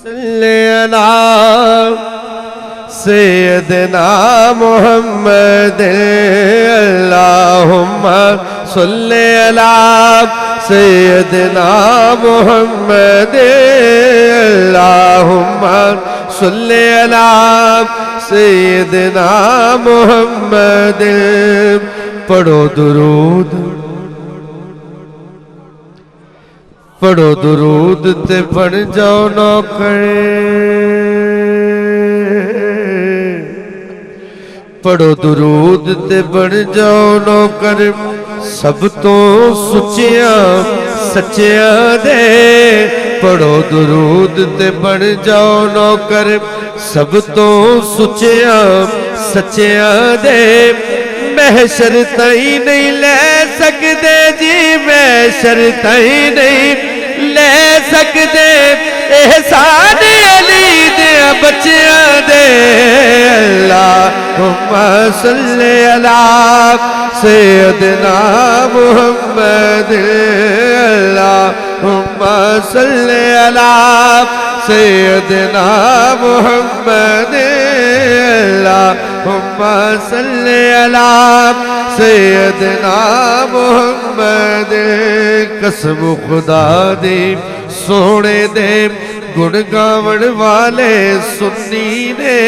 صلی علی سیدنا محمد اللہم صلی علی سیدنا محمد اللہم صلی علی سیدنا محمد پڑھو درود پڑھو درود تے بن جاؤ نوکر پڑھو درود تے بن جاؤ نوکر سب تو سچیاں سچیاں دے پڑھو درود تے بن جاؤ نوکر سب تو سچیاں سچیاں دے محشر تائیں نہیں لے سکتے جی محشر تائیں نہیں لے سکتے احسان علی دیا بچیاں دے اللہم صلی علی سیدنا محمد اللہم صلی علی سیدنا محمد اللہم صلی علی سیدنا محمد قسم خدا دی سونے دے گن گاون والے سنی نے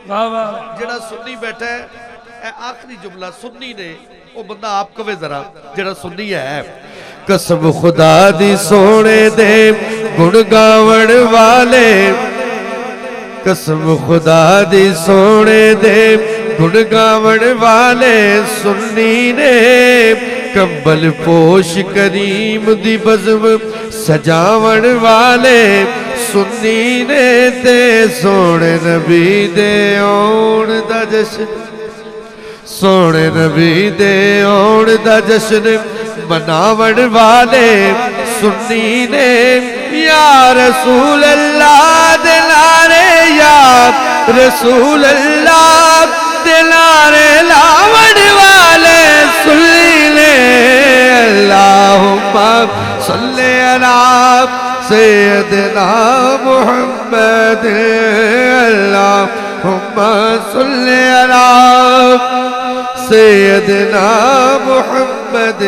جڑا سنی بیٹھا ہے اے آخری جملہ سنی نے وہ بندہ آپ کوئے ذرا جڑا سنی ہے قسم خدا دی سونے دے گن گاون والے قسم خدا دی سونے دے گن گاون والے سنی نے کمبل پوش کریم دی بزم سجاون والے سنی نے تے سونے نبی دے آن دا جشن سونے نبی دے آن دا جشن مناون والے سنی نے یا رسول اللہ دلارے یا رسول اللہ دلارے لاون والے سنی نے اللہم صلی علی سیدنا محمد اللہم صلی علی سیدنا محمد